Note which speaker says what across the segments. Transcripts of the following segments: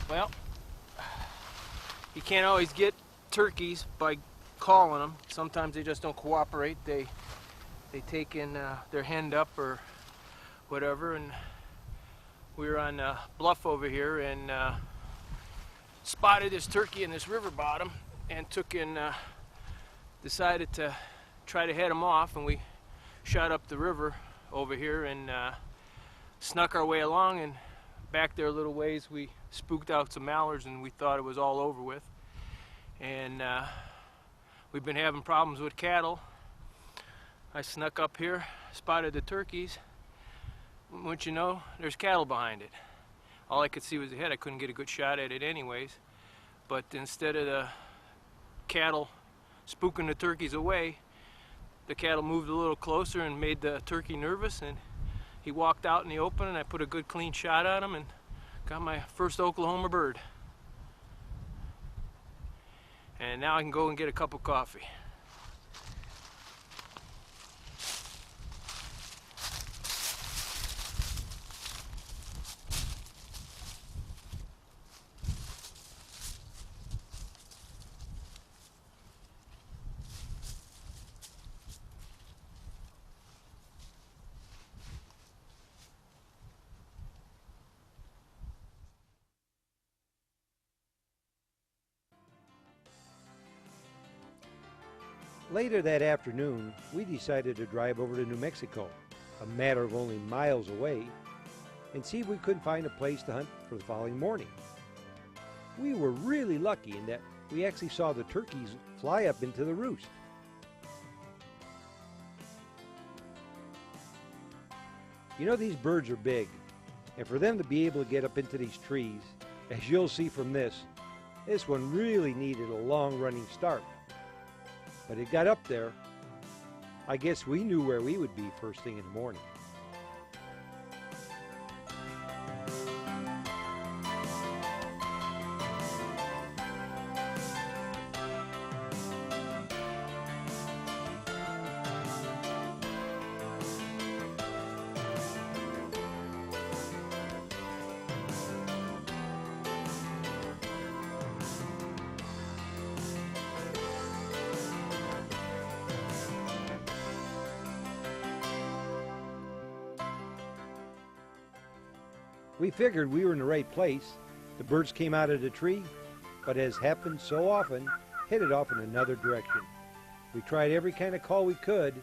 Speaker 1: Well, you can't always get turkeys by calling them. Sometimes they just don't cooperate. They take in their hen up or whatever, and we were on a bluff over here and spotted this turkey in this river bottom and took and decided to try to head him off, and we shot up the river over here and snuck our way along, and back there a little ways we spooked out some mallards and we thought it was all over with. And we've been having problems with cattle. I snuck up here, spotted the turkeys. Once you know, there's cattle behind it. All I could see was the head. I couldn't get a good shot at it anyways. But instead of the cattle spooking the turkeys away, the cattle moved a little closer and made the turkey nervous, and he walked out in the open, and I put a good clean shot on him and got my first Oklahoma bird. And now I can go and get a cup of coffee.
Speaker 2: Later that afternoon, we decided to drive over to New Mexico, a matter of only miles away, and see if we couldn't find a place to hunt for the following morning. We were really lucky in that we actually saw the turkeys fly up into the roost. You know, these birds are big, and for them to be able to get up into these trees, as you'll see from this one really needed a long-running start. But it got up there. I guess we knew where we would be first thing in the morning. We figured we were in the right place. The birds came out of the tree, but as happened so often, headed off in another direction. We tried every kind of call we could.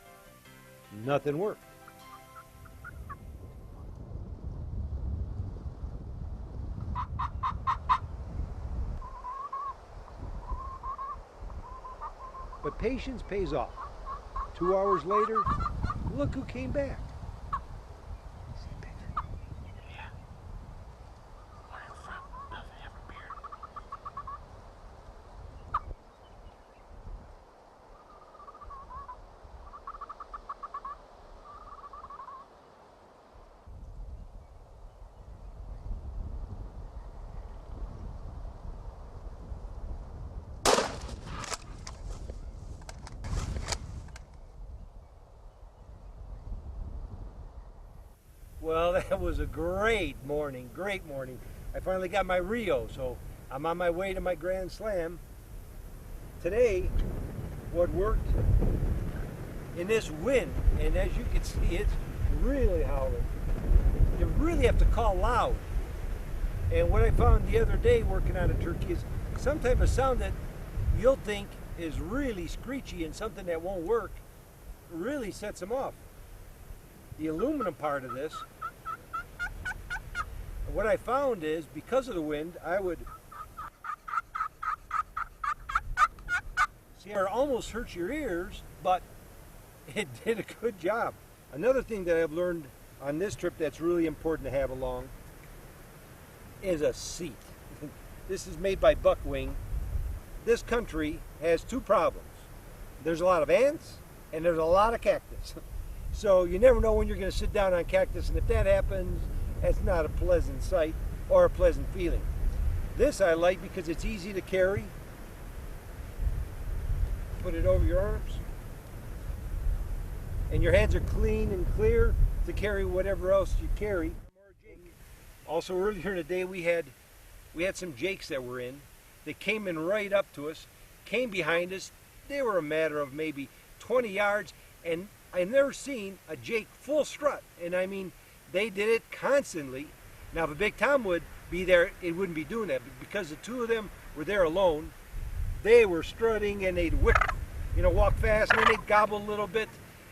Speaker 2: Nothing worked. But patience pays off. 2 hours later, look who came back. Well, that was a great morning, great morning. I finally got my Rio, so I'm on my way to my Grand Slam. Today, what worked in this wind, and as you can see, it's really howling. You really have to call loud. And what I found the other day working on a turkey is some type of sound that you'll think is really screechy and something that won't work really sets them off. The aluminum part of this, what I found is because of the wind, I would see, it almost hurts your ears, but it did a good job. Another thing that I've learned on this trip that's really important to have along is a seat. This is made by Buckwing. This country has two problems. There's a lot of ants and there's a lot of cactus. So you never know when you're going to sit down on cactus, and if that happens, that's not a pleasant sight or a pleasant feeling. This I like because it's easy to carry. Put it over your arms. And your hands are clean and clear to carry whatever else you carry. Also earlier in the day we had we had some jakes that were in. They came in right up to us, came behind us. They were a matter of maybe 20 yards, and I've never seen a jake full strut. And I mean, they did it constantly. Now, if a big tom would be there, it wouldn't be doing that. But because the two of them were there alone, they were strutting, and they'd whip, walk fast, and then they'd gobble a little bit,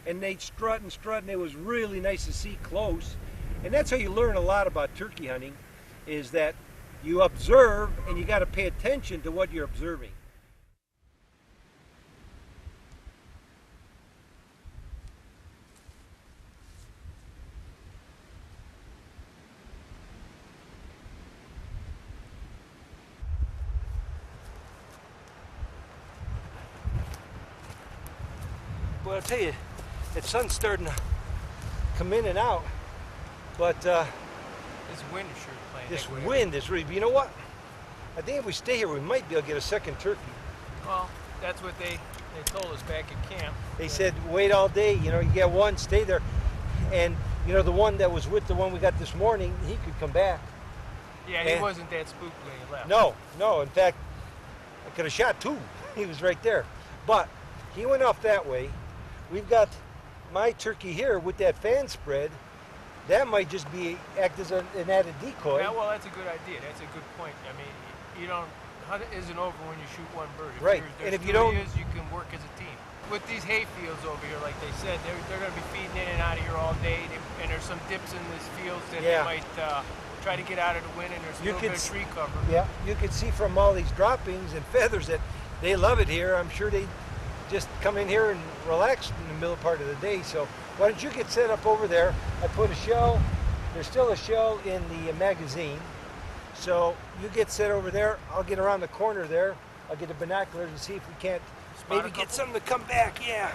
Speaker 2: and they'd strut, and it was really nice to see close. And that's how you learn a lot about turkey hunting, is that you observe, and you got to pay attention to what you're observing. Well, I'll tell you, the sun's starting to come in and out, but
Speaker 1: This wind is sure playing.
Speaker 2: this wind is really, you know what? I think if we stay here, we might be able to get a second turkey.
Speaker 1: Well, that's what they told us back at camp.
Speaker 2: They said, wait all day, you get one, stay there. And, the one that was with the one we got this morning, he could come back.
Speaker 1: Yeah, he wasn't that spooked when he left.
Speaker 2: No, in fact, I could have shot two. He was right there. But he went off that way. We've got my turkey here with that fan spread. That might just act as an added decoy.
Speaker 1: Yeah, well, that's a good idea. That's a good point. I mean, hunt isn't over when you shoot one bird.
Speaker 2: Right.
Speaker 1: And if you don't, you can work as a team. With these hay fields over here, like they said, they're going to be feeding in and out of here all day. And there's some dips in these fields that they might try to get out of the wind, and there's a little bit of tree cover.
Speaker 2: Yeah, you can see from all these droppings and feathers that they love it here. I'm sure they just come in here and relax in the middle part of the day. So why don't you get set up over there? I put a shell. There's still a shell in the magazine. So you get set over there. I'll get around the corner there. I'll get the binoculars and see if we can't maybe get something to come back. Yeah.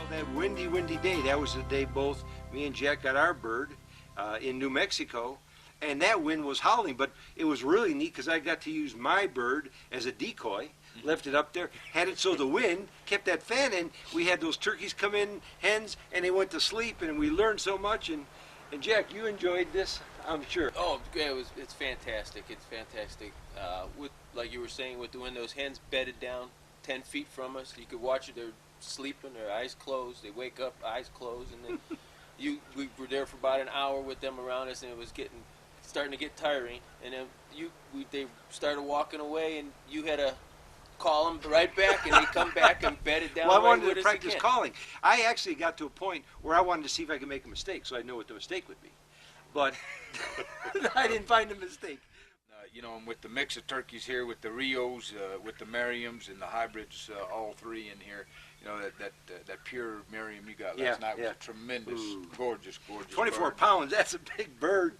Speaker 2: That windy day, that was the day both me and Jack got our bird in New Mexico, and that wind was howling, but it was really neat because I got to use my bird as a decoy, left it up there, had it so the wind kept that fan in. We had those turkeys come in, hens, and they went to sleep, and we learned so much. And Jack, you enjoyed this, I'm sure.
Speaker 1: Oh, yeah, it's fantastic. It's fantastic. With like you were saying, when those hens bedded down 10 feet from us, you could watch it. They're sleeping, their eyes closed. They wake up, eyes closed, and then we were there for about an hour with them around us, and it was starting to get tiring. And then they started walking away, and you had to call them right back, and they come back and bedded down.
Speaker 2: Well, I
Speaker 1: right
Speaker 2: wanted to practice calling. I actually got to a point where I wanted to see if I could make a mistake, so I know what the mistake would be. But I didn't find a mistake.
Speaker 3: You know, and with the mix of turkeys here, with the Rios, with the Merriams, and the hybrids, all three in here, you know, that pure Merriam you got last night was a tremendous, gorgeous
Speaker 2: 24
Speaker 3: bird.
Speaker 2: pounds, that's a big bird.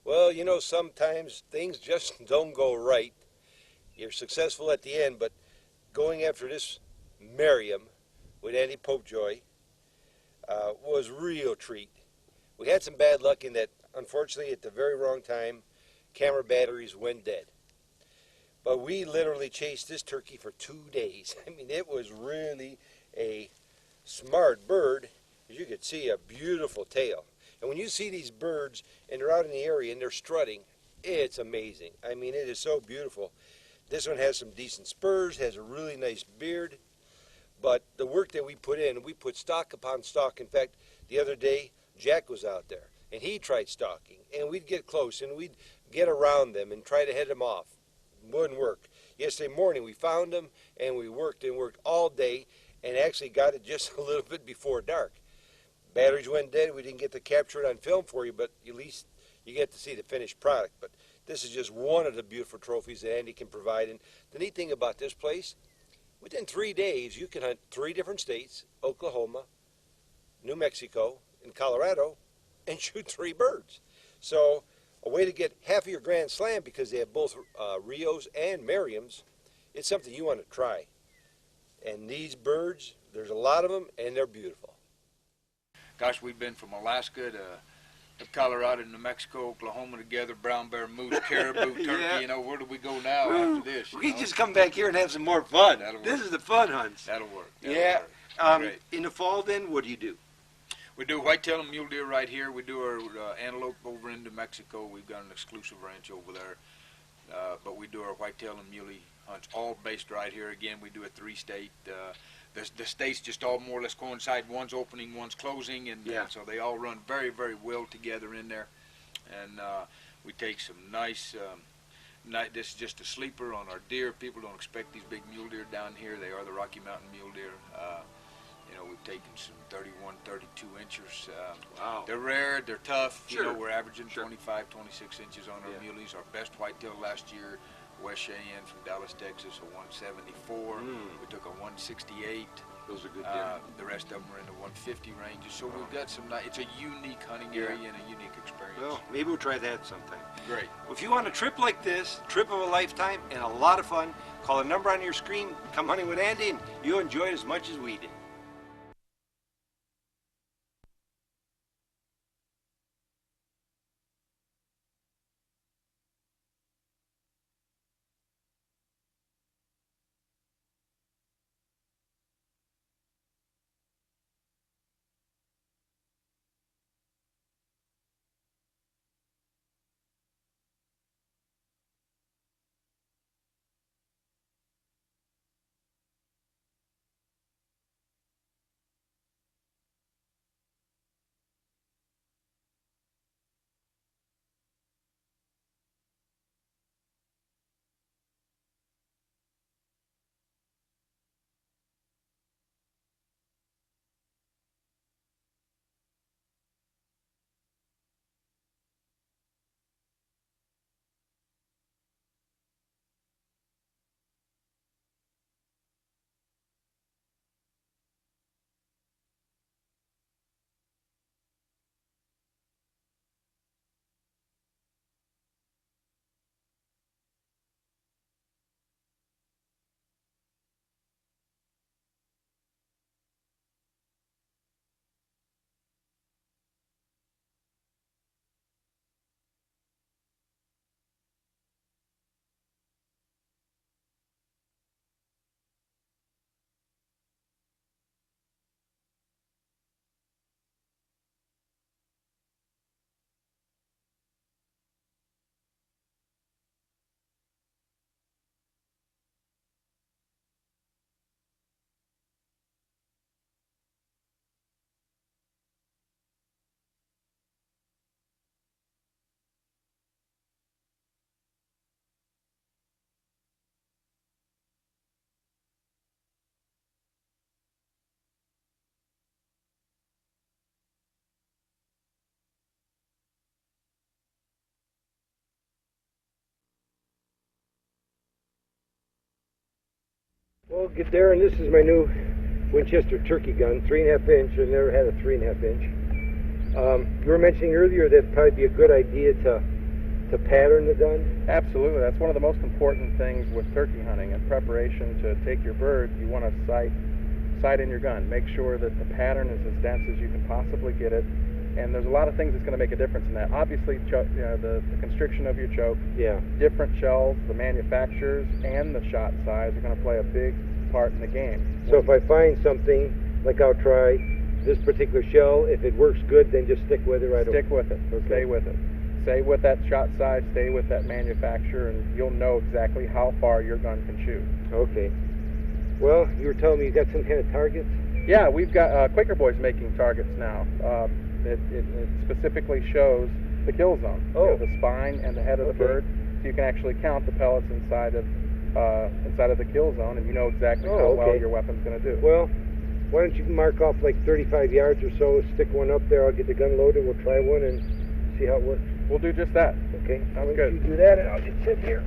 Speaker 2: Well, you know, sometimes things just don't go right. You're successful at the end, but going after this Merriam with Andy Popejoy was a real treat. We had some bad luck in that, unfortunately, at the very wrong time, camera batteries went dead. But we literally chased this turkey for 2 days. I mean, it was really a smart bird. As you could see, a beautiful tail. And when you see these birds and they're out in the area and they're strutting, it's amazing. I mean, it is so beautiful. This one has some decent spurs, has a really nice beard. But the work that we put in, we put stock upon stock. In fact, the other day, Jack was out there and he tried stalking. And we'd get close and we'd get around them and try to head them off. Wouldn't work. Yesterday morning, we found them and we worked all day and actually got it just a little bit before dark. Batteries went dead. We didn't get to capture it on film for you, but at least you get to see the finished product. But this is just one of the beautiful trophies that Andy can provide. And the neat thing about this place, within 3 days, you can hunt 3 different states, Oklahoma, New Mexico, and Colorado, and shoot 3 birds. So a way to get half of your Grand Slam, because they have both Rios and Merriams, it's something you want to try. And these birds, there's a lot of them, and they're beautiful.
Speaker 3: Gosh, we've been from Alaska to Colorado, New Mexico, Oklahoma together, brown bear, moose, caribou, turkey.
Speaker 2: Yeah.
Speaker 3: You know, where do we go now after this?
Speaker 2: We just come back here and have some more fun. This is the fun hunts.
Speaker 3: That'll work.
Speaker 2: Great. In the fall, then, what do you do?
Speaker 3: We do whitetail and mule deer right here. We do our antelope over in New Mexico. We've got an exclusive ranch over there. But we do our whitetail and muley hunts all based right here. Again, we do a 3-state. The states just all more or less coincide. One's opening, one's closing, and so they all run very, very well together in there. And we take some nice, this is just a sleeper on our deer. People don't expect these big mule deer down here. They are the Rocky Mountain mule deer. You know, we've taken some 31, 32 inchers.
Speaker 2: Wow.
Speaker 3: They're rare, they're tough.
Speaker 2: Sure.
Speaker 3: You know, we're averaging
Speaker 2: Sure.
Speaker 3: 25, 26 inches on our muleys. Our best whitetail last year, West Cheyenne from Dallas, Texas, a 174. We took a 168.
Speaker 2: Those are good deer.
Speaker 3: The rest of them are in the 150 ranges. So we've got some it's a unique hunting area and a unique experience.
Speaker 2: Well, maybe we'll try that sometime.
Speaker 3: Great.
Speaker 2: Well, if you want a trip like this, trip of a lifetime and a lot of fun, call the number on your screen, come hunting with Andy, and you'll enjoy it as much as we did. Well, Darren, this is my new Winchester turkey gun, 3.5 inch. I've never had a 3.5 inch. You were mentioning earlier that it'd probably be a good idea to pattern the gun.
Speaker 4: Absolutely. That's one of the most important things with turkey hunting. In preparation to take your bird, you want to sight in your gun. Make sure that the pattern is as dense as you can possibly get it. And there's a lot of things that's going to make a difference in that. Obviously, the constriction of your choke, different shells, the manufacturers, and the shot size are going to play a big part in the game.
Speaker 2: So if I find something, like I'll try this particular shell, if it works good, then just stick with it right away.
Speaker 4: Stick with it. Okay. Stay with it. Stay with that shot size, stay with that manufacturer, and you'll know exactly how far your gun can shoot.
Speaker 2: Okay. Well, you were telling me you got some kind of targets?
Speaker 4: Yeah, we've got Quaker Boys making targets now. It specifically shows the kill zone, the spine and the head of the bird, so you can actually count the pellets inside of the kill zone, and you know exactly how well your weapon's going to do.
Speaker 2: Well, why don't you mark off like 35 yards or so, stick one up there, I'll get the gun loaded, we'll try one and see how it works.
Speaker 4: We'll do just that.
Speaker 2: Okay,
Speaker 4: Sounds good.
Speaker 2: You do that and I'll just sit here.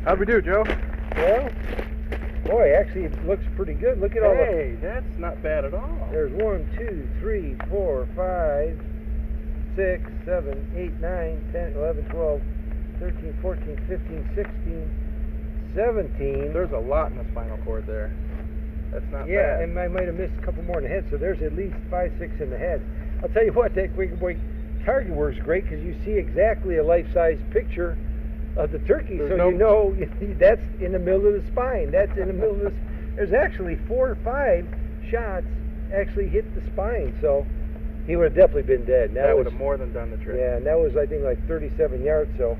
Speaker 4: How'd we do, Joe?
Speaker 2: Well, boy, actually it looks pretty good. Look at all the...
Speaker 4: Hey, that's not bad at all.
Speaker 2: There's 1, 2, 3, 4, 5, 6, 7, 8, 9, 10, 11, 12, 13, 14, 15, 16, 17.
Speaker 4: There's a lot in the spinal cord there. That's not bad.
Speaker 2: Yeah, and I might have missed a couple more in the head, so there's at least 5, 6 in the head. I'll tell you what, that Quaker Boy target works great because you see exactly a life-size picture of the turkey, so you know that's in the middle of the spine. That's in the middle of the... There's actually 4 or 5 shots actually hit the spine, so he would have definitely been dead.
Speaker 4: That would have more than done the trick.
Speaker 2: Yeah, and that was, I think, like 37 yards, so...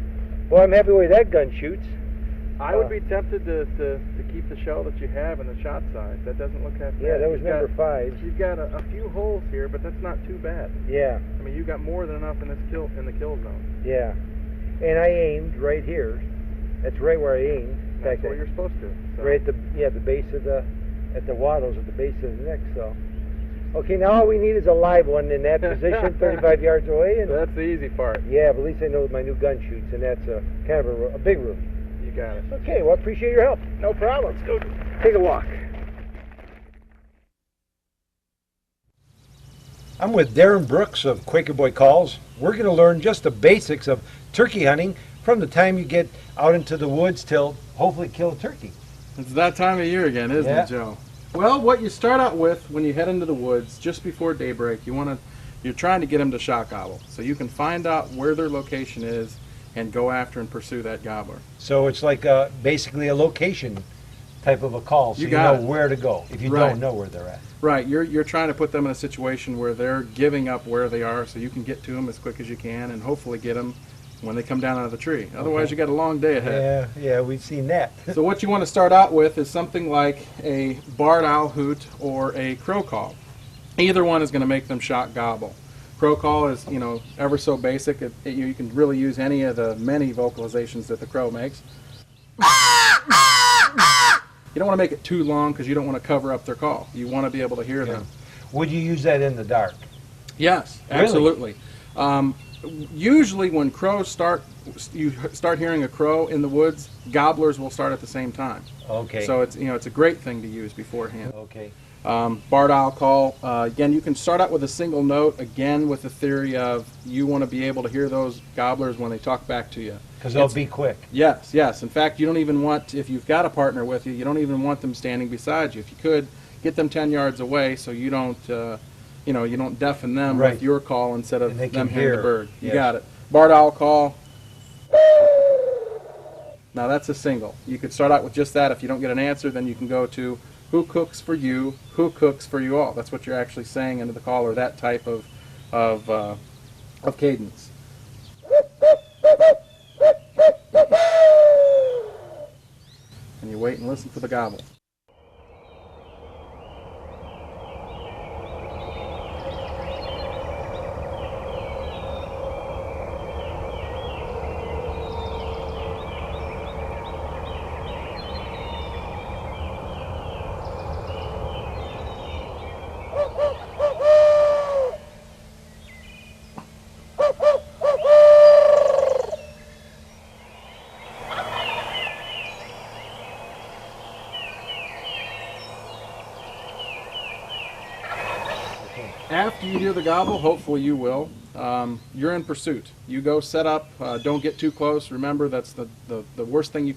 Speaker 2: Well, I'm happy the way that gun shoots.
Speaker 4: I would be tempted to keep the shell that you have in the shot size. That doesn't look half bad.
Speaker 2: Yeah, that was number 5.
Speaker 4: You've got a few holes here, but that's not too bad.
Speaker 2: Yeah.
Speaker 4: I mean, you got more than enough in the kill zone.
Speaker 2: Yeah. And I aimed right here. That's right where I aimed. In
Speaker 4: That's
Speaker 2: fact,
Speaker 4: where you're supposed to. So.
Speaker 2: Right at the base of at the wattles, at the base of the neck, so. Okay, now all we need is a live one in that position, 35 yards away. And
Speaker 4: that's the easy part.
Speaker 2: Yeah, but at least I know my new gun shoots, and that's kind of a big room.
Speaker 4: You got it.
Speaker 2: Okay, well, I appreciate your help.
Speaker 4: No problem. Let's go
Speaker 2: take a walk. I'm with Darren Brooks of Quaker Boy Calls. We're going to learn just the basics of turkey hunting from the time you get out into the woods till hopefully kill a turkey.
Speaker 4: It's that time of year again, isn't it, Joe? Well, what you start out with when you head into the woods just before daybreak, you're trying to get them to shot gobble, so you can find out where their location is and go after and pursue that gobbler.
Speaker 2: So it's like basically a location type of a call, so you know where to go if you don't know where they're at.
Speaker 4: Right, you're trying to put them in a situation where they're giving up where they are, so you can get to them as quick as you can and hopefully get them when they come down out of the tree. Otherwise, you got a long day ahead.
Speaker 2: Yeah, we've seen that.
Speaker 4: So what you want to start out with is something like a barred owl hoot or a crow call. Either one is going to make them shot gobble. Crow call is, ever so basic. You can really use any of the many vocalizations that the crow makes. You don't want to make it too long because you don't want to cover up their call. You want to be able to hear them.
Speaker 2: Would you use that in the dark?
Speaker 4: Yes, absolutely. Really? Usually when crows you start hearing a crow in the woods, gobblers will start at the same time.
Speaker 2: Okay.
Speaker 4: So it's a great thing to use beforehand.
Speaker 2: Okay.
Speaker 4: Barred owl call. Again, you can start out with a single note. Again, with the theory of you want to be able to hear those gobblers when they talk back to you.
Speaker 2: Because they'll be quick.
Speaker 4: Yes. In fact, you don't even want, if you've got a partner with you, you don't even want them standing beside you. If you could, get them 10 yards away so you don't. You don't deafen them with your call instead of them hearing the bird. You got it. Barred owl call. Now that's a single. You could start out with just that. If you don't get an answer, then you can go to who cooks for you, who cooks for you all. That's what you're actually saying into the call, or that type of cadence. And you wait and listen for the gobble. After you hear the gobble, hopefully you will, you're in pursuit. You go set up, don't get too close. Remember, that's the worst thing you